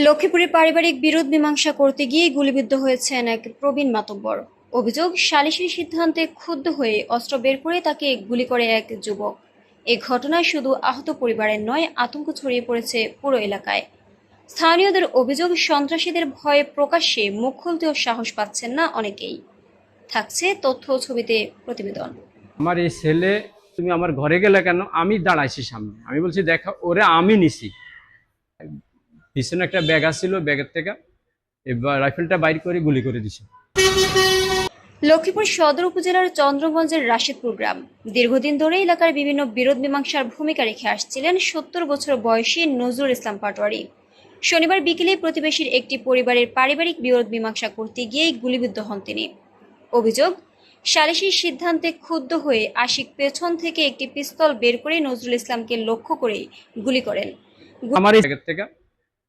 লক্ষ্মীপুরে পারিবারিক বিরোধ মীমাংসা করতে গিয়ে গুলিবিদ্ধ হয়েছেন এক প্রবীণ মাতব্বর। অভিযোগ, সালিসির সিদ্ধান্তে ক্ষুব্ধ হয়ে অস্ত্র বের করে তাকে গুলি করে এক যুবক। এ ঘটনায় শুধু আহত পরিবারের নয়, আতঙ্ক ছড়িয়ে পড়েছে পুরো এলাকায়। স্থানীয়দের অভিযোগ, সন্ত্রাসীদের ভয়ে প্রকাশ্যে মুখ খুলতেও সাহস পাচ্ছেন না অনেকেই। থাকছে তথ্য ও ছবিতে প্রতিবেদন। আমার এই ছেলে, তুমি আমার ঘরে গেলে কেন? আমি দাঁড়াইছি সামনে, আমি বলছি দেখা ওরে আমি নিছি। পিছনে একটা ব্যাগ আসছিল, ব্যাগের থেকে এবার রাইফেলটা বাইর করে গুলি করে দিছে। লক্ষ্মীপুর সদর উপজেলার চন্দ্রগঞ্জের রাশিদপুর গ্রাম। দীর্ঘদিন ধরে এলাকার বিভিন্ন বিরোধ মীমাংসার ভূমিকা রেখে আসছিলেন ৭০ বছর বয়সী নজরুল ইসলাম পাটোয়ারি। শনিবার বিকেলে প্রতিবেশীর একটি পরিবারের পারিবারিক বিরোধ মীমাংসা করতে গিয়েই গুলিবিদ্ধ হন তিনি। অভিযোগ, সালিসির সিদ্ধান্তে ক্ষুব্ধ হয়ে আশিক পেছন থেকে একটি পিস্তল বের করে নজরুল ইসলামকে লক্ষ্য করে গুলি করেন। আমার এই ব্যাগের থেকে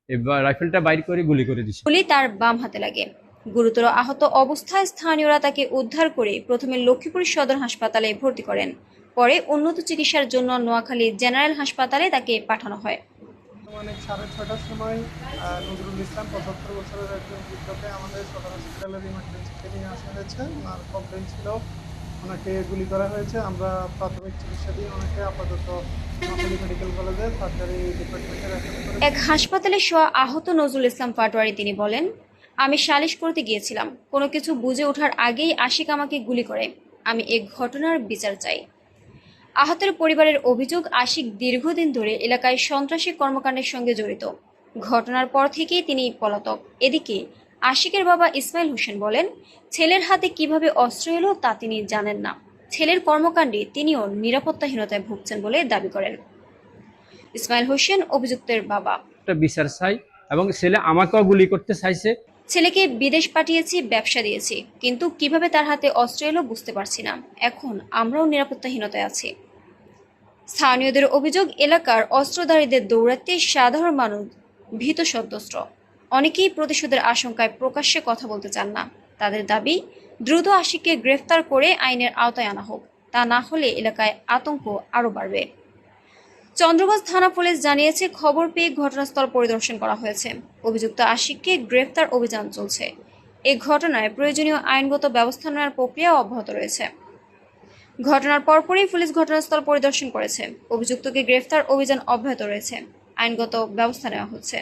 এবার রাইফেলটা বাইর করে গুলি করে দিছে। গুলি তার বাম হাতে লাগে। গুরুতর আহত অবস্থায় স্থানীয়রা তাকে উদ্ধার করে প্রথমে লক্ষ্মীপুর সদর হাসপাতালে ভর্তি করেন। পরে উন্নত চিকিৎসার জন্য নোয়াখালী জেনারেল হাসপাতালে তাকে পাঠানো হয়। মানে 6:30টার সময় নজরুল ইসলাম 75 বছরের একজন বৃদ্ধকে আমাদের সদর হসপিটালের ইমার্জেন্সিতে নিয়ে আসা হয়েছে। ওনার কমপ্লেন ছিল ওনাকে গুলি করা হয়েছে। আমরা প্রাথমিক চিকিৎসা দিয়ে ওনাকে আপাতত নোয়াখালী মেডিকেল কলেজে সার্জারি ডিপার্টমেন্টে রেফার করে। এক হাসপাতালে শোয়া আহত নজরুল ইসলাম পাটোয়ারি তিনি বলেন, আমি সালিশ করতে গিয়েছিলাম, কোনো কিছু বুঝে ওঠার আগেই আশিক আমাকে গুলি করে। আমি এ ঘটনার বিচার চাই। আহতের পরিবারের অভিযোগ, আশিক দীর্ঘদিন ধরে এলাকায় সন্ত্রাসী কর্মকাণ্ডের সঙ্গে জড়িত। ঘটনার পর থেকেই তিনি পলাতক। এদিকে আশিকের বাবা ইসমাইল হোসেন বলেন, ছেলের হাতে কিভাবে অস্ত্র এলো তা তিনি জানেন না। ছেলের কর্মকাণ্ডে তিনিও নিরাপত্তাহীনতায় ভুগছেন বলে দাবি করেন। ইসমাইল হোসেন অভিযুক্তের বাবা। একটা বিচার চাই, এবং ছেলে আমাকেও গুলি করতে চাইছে। ছেলেকে বিদেশ পাঠিয়েছি, ব্যবসা দিয়েছি, কিন্তু কিভাবে তার হাতে অস্ত্র এলো বুঝতে পারছি না। এখন আমরাও নিরাপত্তাহীনতায় আছি। স্থানীয়দের অভিযোগ, এলাকার অস্ত্রধারীদের দৌড়াতে সাধারণ মানুষ ভীত সন্ত্রস্ত। অনেকেই প্রতিশোধের আশঙ্কায় প্রকাশ্যে কথা বলতে চান না। তাদের দাবি, দ্রুত আশিককে গ্রেফতার করে আইনের আওতায় আনা হোক। তা না হলে এলাকায় আতঙ্ক আরও বাড়বে। চন্দ্রগঞ্জ থানা পুলিশ জানিয়েছে, খবর পেয়ে ঘটনাস্থল পরিদর্শন করা হয়েছে। অভিযুক্ত আশিককে গ্রেফতার অভিযান চলছে। এ ঘটনায় প্রয়োজনীয় আইনগত ব্যবস্থা নেওয়ার প্রক্রিয়া অব্যাহত রয়েছে। ঘটনার পরপরই পুলিশ ঘটনাস্থল পরিদর্শন করেছে। অভিযুক্তকে গ্রেফতার অভিযান অব্যাহত রয়েছে। আইনগত ব্যবস্থা নেওয়া হচ্ছে।